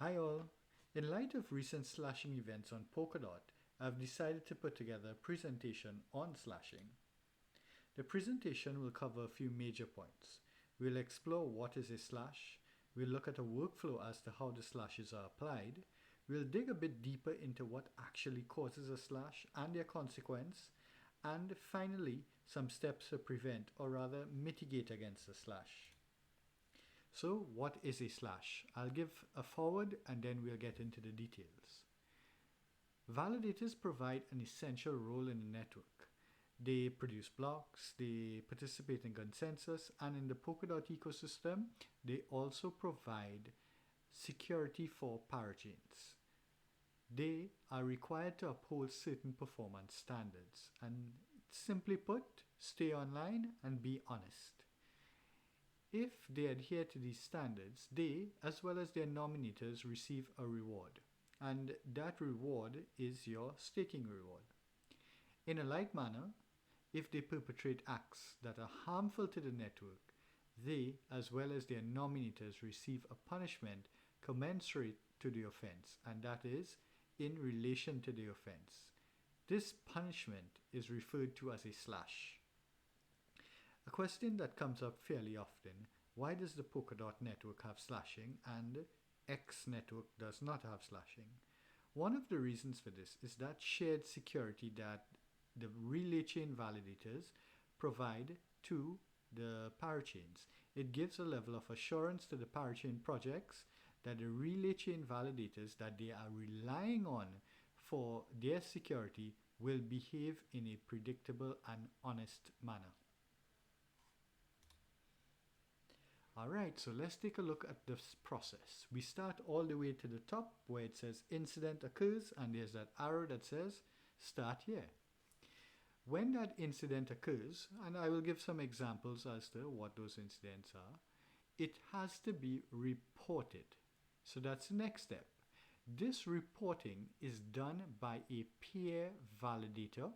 Hi all! In light of recent slashing events on Polkadot, I've decided to put together a presentation on slashing. The presentation will cover a few major points. We'll explore what is a slash, we'll look at a workflow as to how the slashes are applied, we'll dig a bit deeper into what actually causes a slash and their consequence, and finally some steps to prevent or rather mitigate against a slash. So what is a slash? I'll give a forward and then we'll get into the details. Validators provide an essential role in the network. They produce blocks, they participate in consensus, and in the Polkadot ecosystem, they also provide security for parachains. They are required to uphold certain performance standards, and simply put, stay online and be honest. If they adhere to these standards, they, as well as their nominators, receive a reward. And that reward is your staking reward. In a like manner, if they perpetrate acts that are harmful to the network, they, as well as their nominators, receive a punishment commensurate to the offense, and that is in relation to the offense. This punishment is referred to as a slash. A question that comes up fairly often: why does the Polkadot network have slashing and X network does not have slashing? One of the reasons for this is that shared security that the relay chain validators provide to the parachains. It gives a level of assurance to the parachain projects that the relay chain validators that they are relying on for their security will behave in a predictable and honest manner. Alright, so let's take a look at this process. We start all the way to the top where it says incident occurs, and there's that arrow that says start here. When that incident occurs, and I will give some examples as to what those incidents are, it has to be reported. So that's the next step. This reporting is done by a peer validator,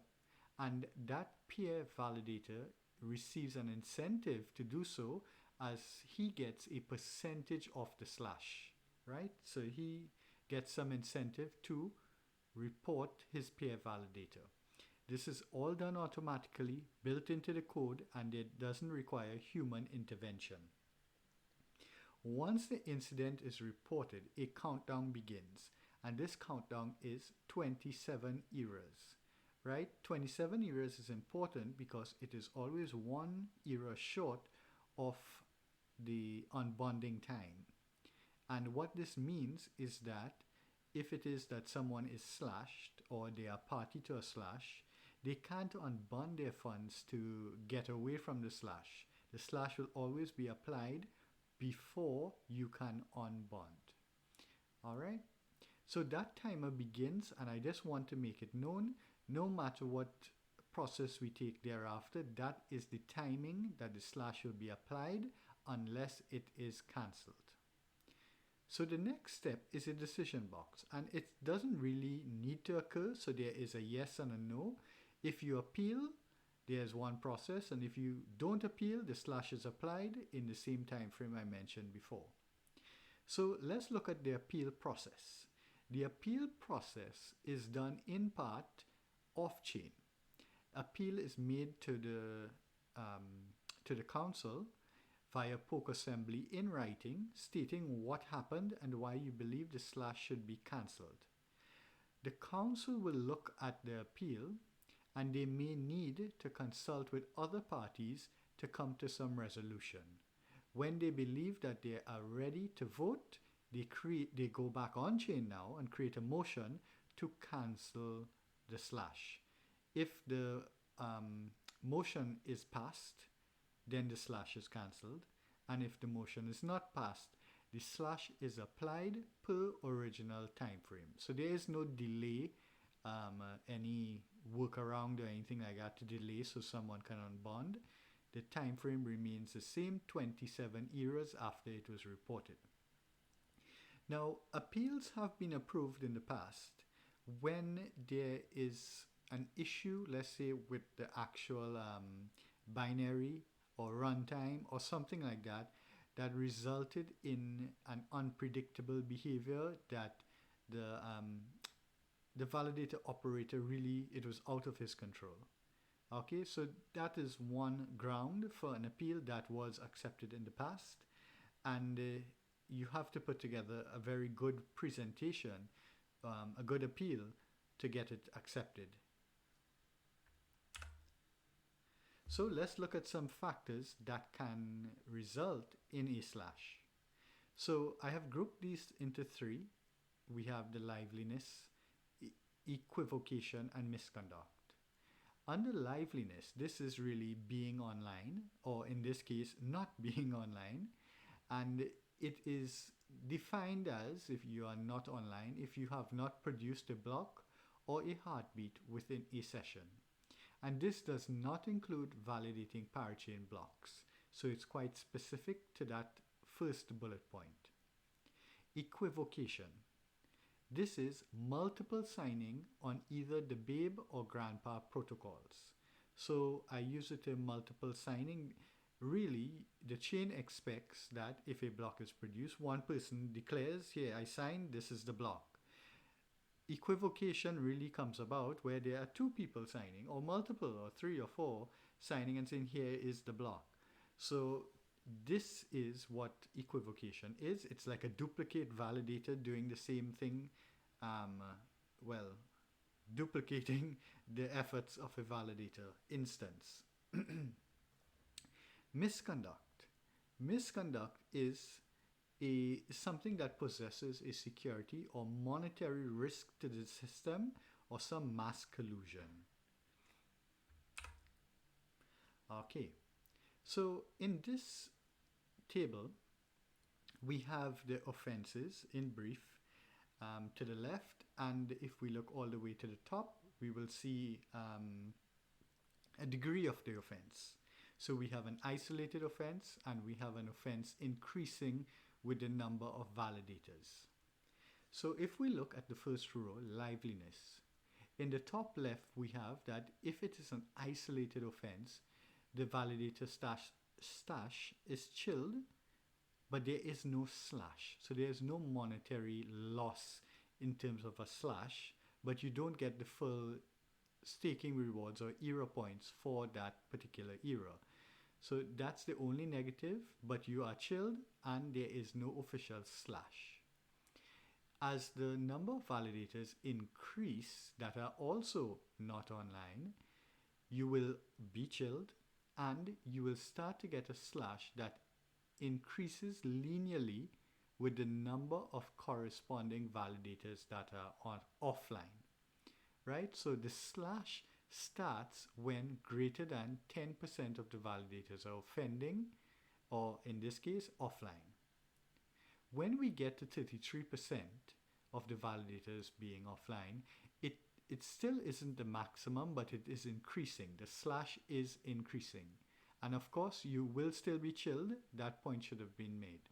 and that peer validator receives an incentive to do so, as he gets a percentage of the slash, right? So he gets some incentive to report his peer validator. This is all done automatically, built into the code, and it doesn't require human intervention. Once the incident is reported, a countdown begins, and this countdown is 27 errors, right? 27 errors is important because it is always one error short of the unbonding time. And what this means is that if it is that someone is slashed or they are party to a slash, they can't unbond their funds to get away from the slash. The slash will always be applied before you can unbond. Alright? So that timer begins, and I just want to make it known, no matter what process we take thereafter, that is the timing that the slash will be applied unless it is cancelled. So the next step is a decision box, and it doesn't really need to occur, so there is a yes and a no. If you appeal, there's one process, and if you don't appeal, the slash is applied in the same time frame I mentioned before. So let's look at the appeal process. The appeal process is done in part off-chain. Appeal is made to the council via poke assembly in writing, stating what happened and why you believe the slash should be cancelled. The council will look at the appeal, and they may need to consult with other parties to come to some resolution. When they believe that they are ready to vote, they go back on chain now and create a motion to cancel the slash. If the motion is passed, then the slash is cancelled, and if the motion is not passed, the slash is applied per original time frame. So there is no delay, any workaround or anything like that to delay so someone can unbond. The time frame remains the same, 27 errors after it was reported. Now, appeals have been approved in the past when there is an issue, let's say with the actual binary or runtime or something like that, that resulted in an unpredictable behavior that the validator operator really, it was out of his control. Okay, so that is one ground for an appeal that was accepted in the past, and you have to put together a very good presentation, a good appeal to get it accepted. So let's look at some factors that can result in a slash. So I have grouped these into three. We have the liveliness, equivocation, and misconduct. Under liveliness, this is really being online, or in this case, not being online. And it is defined as, if you are not online, if you have not produced a block or a heartbeat within a session. And this does not include validating parachain blocks. So it's quite specific to that first bullet point. Equivocation. This is multiple signing on either the babe or grandpa protocols. So I use the term multiple signing. Really, the chain expects that if a block is produced, one person declares, here, I signed, this is the block. Equivocation really comes about where there are two people signing, or multiple, or three or four signing and saying, here is the block. So this is what equivocation is. It's like a duplicate validator doing the same thing, duplicating the efforts of a validator instance. Misconduct. Misconduct is something that possesses a security or monetary risk to the system or some mass collusion. Okay, so in this table, we have the offenses in brief to the left, and if we look all the way to the top, we will see a degree of the offense. So we have an isolated offense, and we have an offense increasing with the number of validators. So if we look at the first row, liveliness, in the top left we have that if it is an isolated offense, the validator stash is chilled, but there is no slash. So there is no monetary loss in terms of a slash, but you don't get the full staking rewards or era points for that particular era. So that's the only negative, but you are chilled and there is no official slash. As the number of validators increase that are also not online, you will be chilled and you will start to get a slash that increases linearly with the number of corresponding validators that are offline, right? So the slash starts when greater than 10% of the validators are offending, or in this case, offline. When we get to 33% of the validators being offline, it still isn't the maximum, but it is increasing. The slash is increasing. And of course, you will still be chilled. That point should have been made.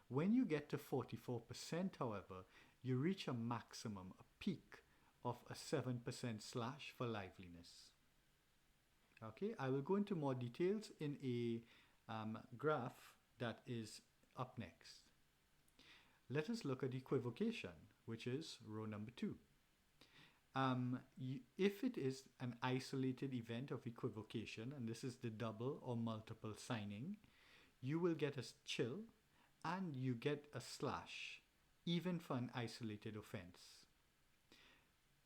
When you get to 44%, however, you reach a maximum, a peak of a 7% slash for liveliness. Okay, I will go into more details in a graph that is up next. Let us look at equivocation, which is row number 2. If it is an isolated event of equivocation, and this is the double or multiple signing, you will get a chill and you get a slash, even for an isolated offense.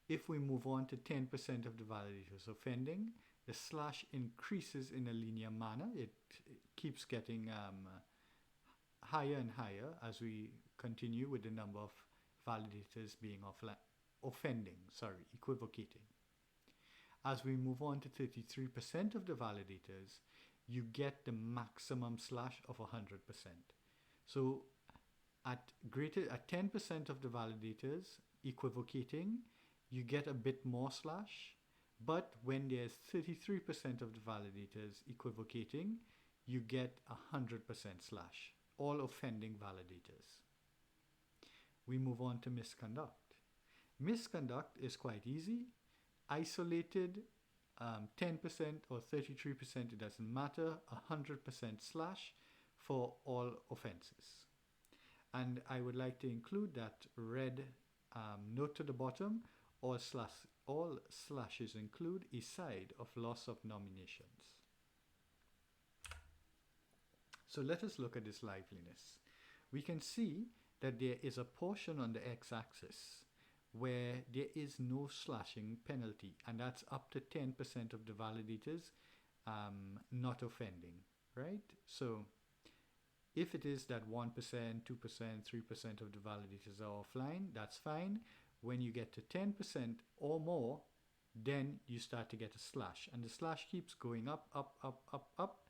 If we move on to 10% of the validators offending, the slash increases in a linear manner. It keeps getting higher and higher as we continue with the number of validators being equivocating. As we move on to 33% of the validators, you get the maximum slash of 100%. So at 10% of the validators equivocating, you get a bit more slash, but when there's 33% of the validators equivocating, you get 100% slash, all offending validators. We move on to misconduct. Misconduct is quite easy. Isolated, 10% or 33%, it doesn't matter, 100% slash for all offenses. And I would like to include that red note to the bottom. All slashes include a side of loss of nominations. So let us look at this liveliness. We can see that there is a portion on the x-axis where there is no slashing penalty, and that's up to 10% of the validators not offending, right? So if it is that 1%, 2%, 3% of the validators are offline, that's fine. When you get to 10% or more, then you start to get a slash, and the slash keeps going up, up, up, up, up,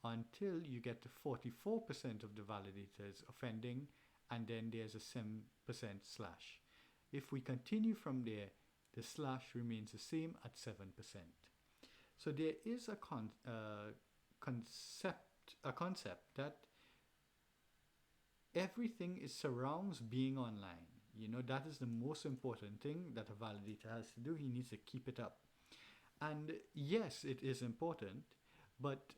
until you get to 44% of the validators offending, and then there's a 7% slash. If we continue from there, the slash remains the same at 7%. So there is a concept that everything surrounds being online. You know, that is the most important thing that a validator has to do. He needs to keep it up. And yes, it is important, but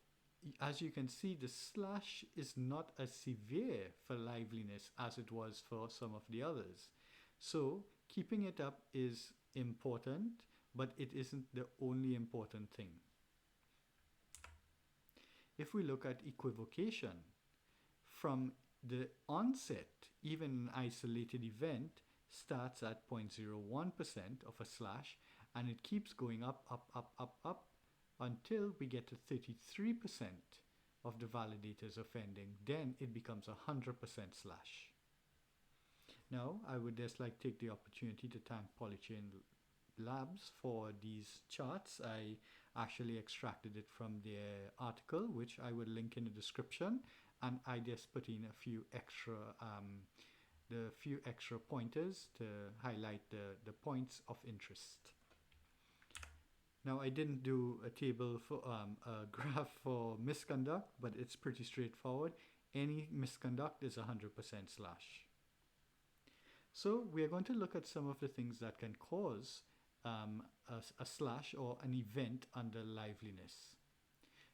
as you can see, the slash is not as severe for liveliness as it was for some of the others. So keeping it up is important, but it isn't the only important thing. If we look at equivocation, from the onset, even an isolated event starts at 0.01% of a slash, and it keeps going up, up, up, up, up, until we get to 33% of the validators offending. Then it becomes 100% slash. Now, I would just like to take the opportunity to thank Polychains Labs for these charts. I actually extracted it from their article, which I will link in the description, and I just put in a few extra pointers to highlight the points of interest. Now, I didn't do a table for a graph for misconduct, but it's pretty straightforward. Any misconduct is 100% slash. So we are going to look at some of the things that can cause a slash or an event under liveliness.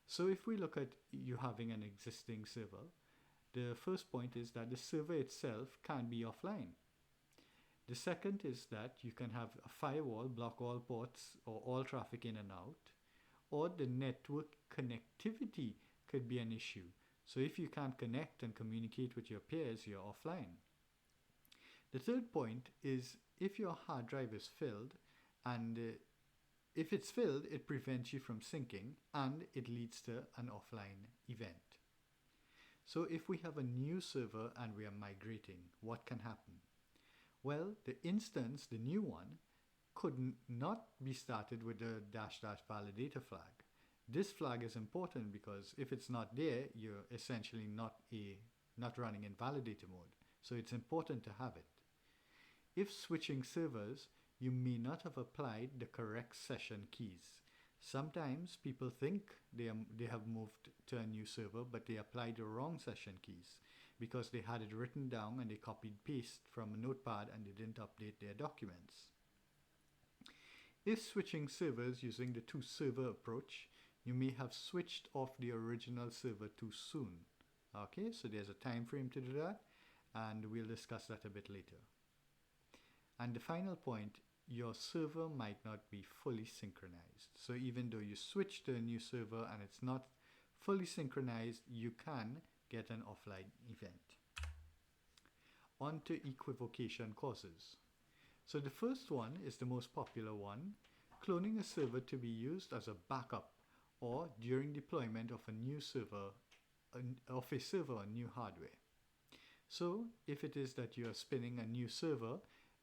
So if we look at you having an existing server, the first point is that the server itself can be offline. The second is that you can have a firewall block all ports or all traffic in and out, or the network connectivity could be an issue. So if you can't connect and communicate with your peers, you're offline. The third point is if your hard drive is filled, and if it's filled, it prevents you from syncing and it leads to an offline event. So if we have a new server and we are migrating, what can happen? Well, the instance, the new one, could not be started with the -- validator flag. This flag is important because if it's not there, you're essentially not running in validator mode. So it's important to have it. If switching servers, you may not have applied the correct session keys. Sometimes people think they have moved to a new server, but they applied the wrong session keys because they had it written down and they copied paste from a notepad and they didn't update their documents. If switching servers using the two-server approach, you may have switched off the original server too soon. Okay, so there's a time frame to do that, and we'll discuss that a bit later. And the final point, your server might not be fully synchronized. So even though you switch to a new server and it's not fully synchronized, you can get an offline event. On to equivocation causes. So the first one is the most popular one, cloning a server to be used as a backup or during deployment of a new server, on new hardware. So if it is that you are spinning a new server,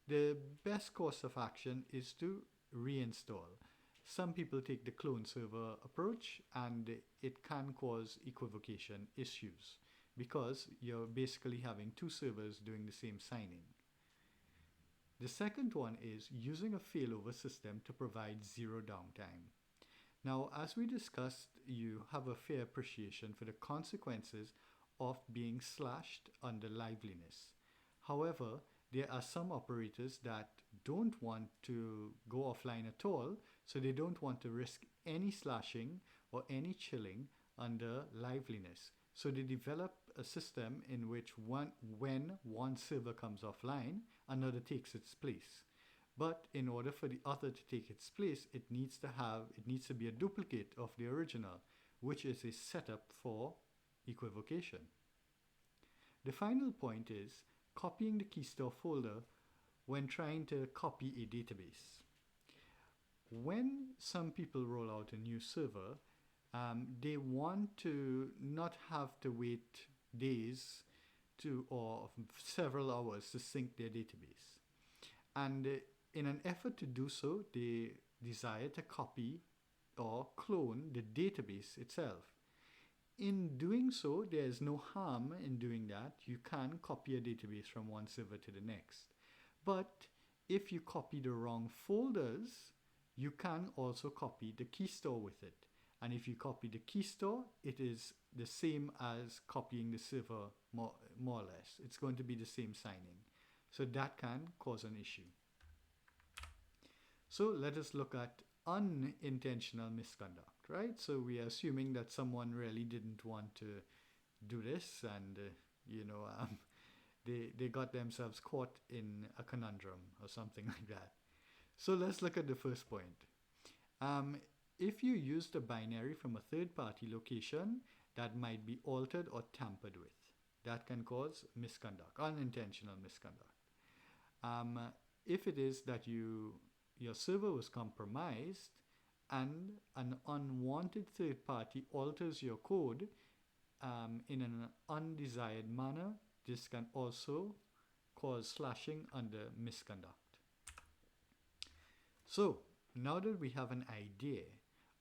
the best course of action is to reinstall. Some people take the clone server approach, and it can cause equivocation issues because you're basically having two servers doing the same signing. The second one is using a failover system to provide zero downtime. Now, as we discussed, you have a fair appreciation for the consequences of being slashed under liveliness. However, there are some operators that don't want to go offline at all, so they don't want to risk any slashing or any chilling under liveliness. So they develop a system in which when one server comes offline, another takes its place. But in order for the other to take its place, it needs to be a duplicate of the original, which is a setup for equivocation. The final point is copying the key store folder when trying to copy a database. When some people roll out a new server, they want to not have to wait days or several hours to sync their database. And in an effort to do so, they desire to copy or clone the database itself. In doing so, there is no harm in doing that. You can copy a database from one server to the next. But if you copy the wrong folders, you can also copy the key store with it. And if you copy the key store, it is the same as copying the server more or less. It's going to be the same signing. So that can cause an issue. So let us look at unintentional misconduct, right? So we are assuming that someone really didn't want to do this and, they got themselves caught in a conundrum or something like that. So let's look at the first point. If you used a binary from a third-party location that might be altered or tampered with, that can cause misconduct, unintentional misconduct. If it is that your server was compromised and an unwanted third party alters your code in an undesired manner, this can also cause slashing under misconduct. So now that we have an idea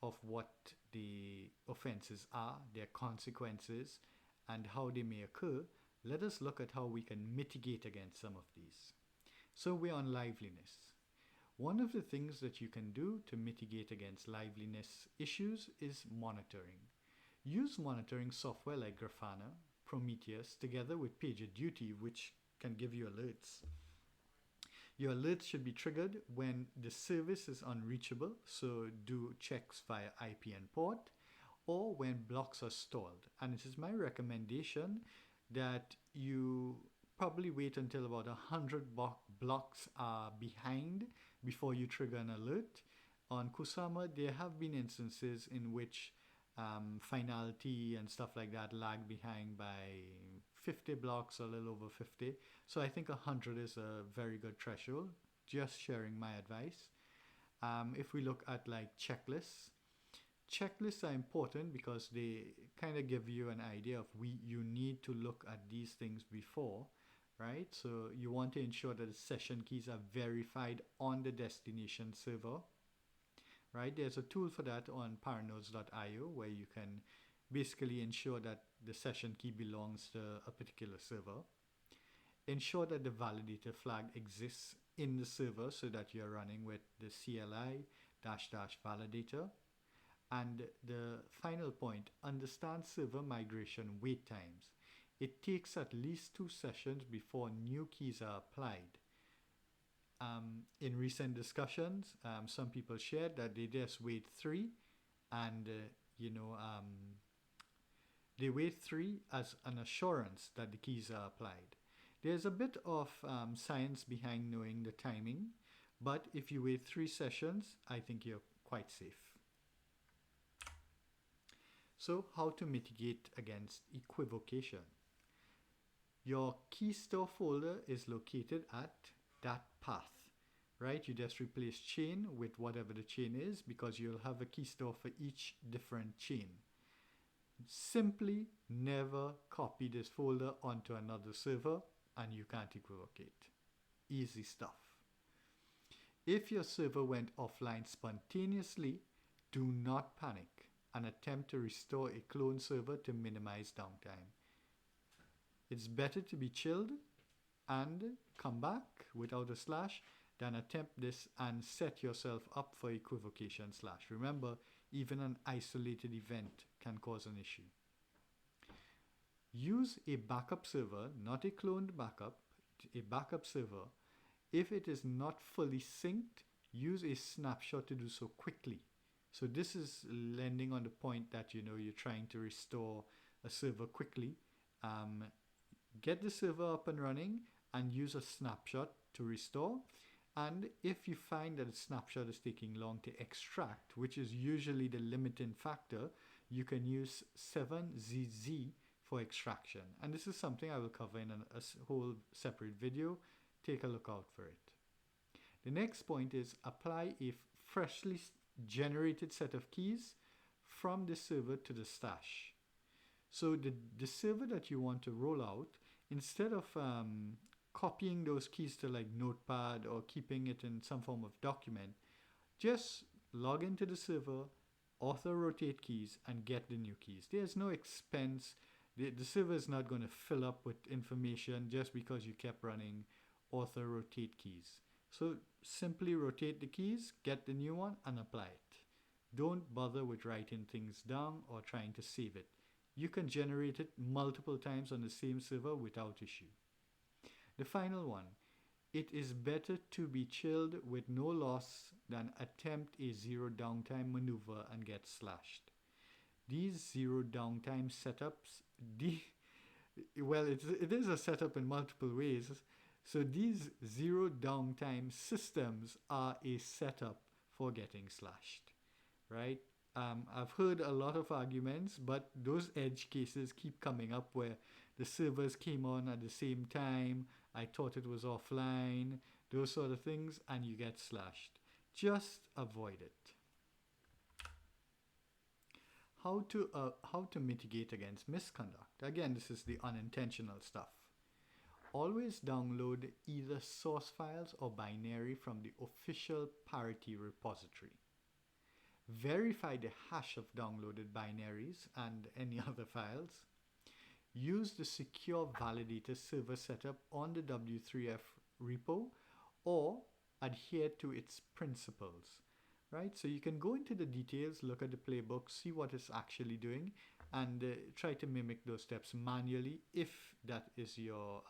of what the offenses are, their consequences, and how they may occur, let us look at how we can mitigate against some of these. So we're on liveliness. One of the things that you can do to mitigate against liveliness issues is monitoring. Use monitoring software like Grafana, Prometheus, together with PagerDuty, which can give you alerts. Your alerts should be triggered when the service is unreachable, so do checks via IP and port, or when blocks are stalled. And it is my recommendation that you probably wait until about 100 blocks are behind before you trigger an alert. On Kusama, there have been instances in which finality and stuff like that lag behind by 50 blocks, a little over 50. So I think 100 is a very good threshold. Just sharing my advice. If we look at like checklists are important because they kind of give you an idea of you need to look at these things before, right? So you want to ensure that the session keys are verified on the destination server, right? There's a tool for that on paranodes.io where you can basically ensure that the session key belongs to a particular server. Ensure that the validator flag exists in the server so that you're running with the CLI -- validator. And the final point, understand server migration wait times. It takes at least 2 sessions before new keys are applied. In recent discussions, some people shared that they just wait 3 and, they wait 3 as an assurance that the keys are applied. There's a bit of science behind knowing the timing, but if you wait 3 sessions, I think you're quite safe. So how to mitigate against equivocation? Your key store folder is located at that path, right? You just replace chain with whatever the chain is because you'll have a key store for each different chain. Simply never copy this folder onto another server and you can't equivocate. Easy stuff. If your server went offline spontaneously, do not panic and attempt to restore a clone server to minimize downtime. It's better to be chilled and come back without a slash than attempt this and set yourself up for equivocation slash. Remember, even an isolated event can cause an issue. Use a backup server, not a cloned backup, a backup server. If it is not fully synced, use a snapshot to do so quickly. So this is landing on the point that you're trying to restore a server quickly. Um, get the server up and running and use a snapshot to restore. And if you find that a snapshot is taking long to extract, which is usually the limiting factor, you can use 7ZZ for extraction. And this is something I will cover in a whole separate video. Take a look out for it. The next point is apply a freshly generated set of keys from the server to the stash. So the server that you want to roll out, instead of copying those keys to like Notepad or keeping it in some form of document, just log into the server, author rotate keys, and get the new keys. There's no expense. The server is not going to fill up with information just because you kept running author rotate keys. So simply rotate the keys, get the new one, and apply it. Don't bother with writing things down or trying to save it. You can generate it multiple times on the same server without issue. The final one, it is better to be chilled with no loss than attempt a zero downtime maneuver and get slashed. These zero downtime setups, it is a setup in multiple ways. So these zero downtime systems are a setup for getting slashed, right? I've heard a lot of arguments, but those edge cases keep coming up where the servers came on at the same time, I thought it was offline, those sort of things, and you get slashed. Just avoid it. How to mitigate against misconduct. Again, this is the unintentional stuff. Always download either source files or binary from the official parity repository. Verify the hash of downloaded binaries and any other files. Use the secure validator server setup on the W3F repo or adhere to its principles, right? So you can go into the details, look at the playbook, see what it's actually doing, and try to mimic those steps manually if that is your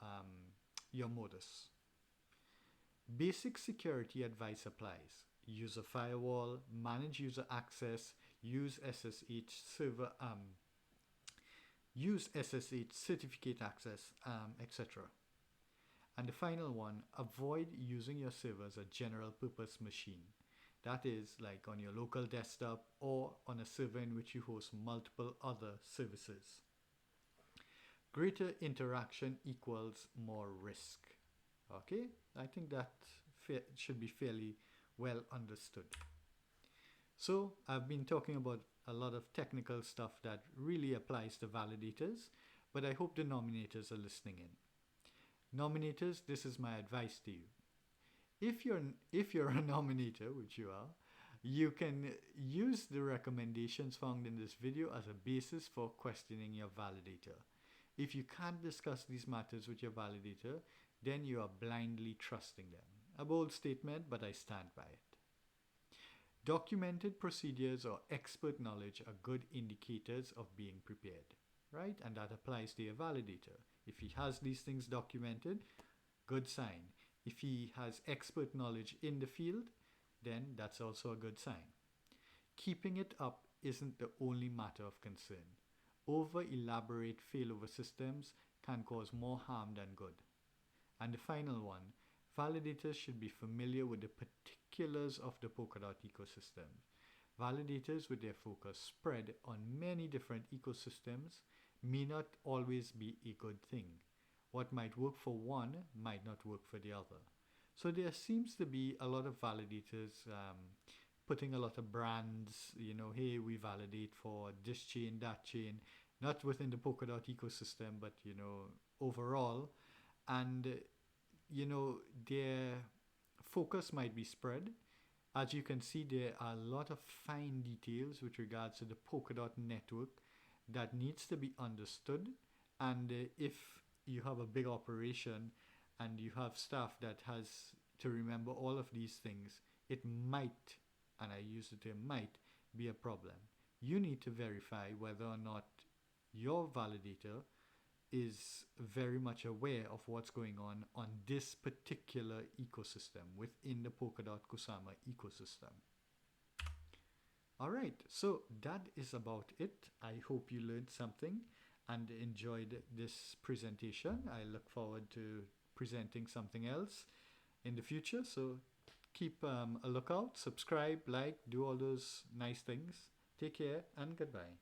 modus. Basic security advice applies. Use a firewall, manage user access, use SSH server, use SSH certificate access, etc. And the final one, avoid using your server as a general purpose machine. That is like on your local desktop or on a server in which you host multiple other services. Greater interaction equals more risk. Okay, I think that should be fairly well understood. So I've been talking about a lot of technical stuff that really applies to validators, but I hope the nominators are listening in. Nominators, this is my advice to you. If you're a nominator, which you are, you can use the recommendations found in this video as a basis for questioning your validator. If you can't discuss these matters with your validator, then you are blindly trusting them. A bold statement, but I stand by it. Documented procedures or expert knowledge are good indicators of being prepared, right? And that applies to your validator. If he has these things documented, good sign. If he has expert knowledge in the field, then that's also a good sign. Keeping it up isn't the only matter of concern. Over-elaborate failover systems can cause more harm than good. And the final one, validators should be familiar with the particulars of the Polkadot ecosystem. Validators with their focus spread on many different ecosystems may not always be a good thing. What might work for one might not work for the other. So there seems to be a lot of validators putting a lot of brands, hey, we validate for this chain, that chain, not within the Polkadot ecosystem, but, overall. And, their focus might be spread. As you can see, there are a lot of fine details with regards to the Polkadot network that needs to be understood. And if you have a big operation and you have staff that has to remember all of these things, it might, and I use the term might, be a problem. You need to verify whether or not your validator is very much aware of what's going on this particular ecosystem within the Polkadot Kusama ecosystem. Alright, so that is about it. I hope you learned something, and enjoyed this presentation. I look forward to presenting something else in the future. So keep a lookout, subscribe, like, do all those nice things. Take care and goodbye.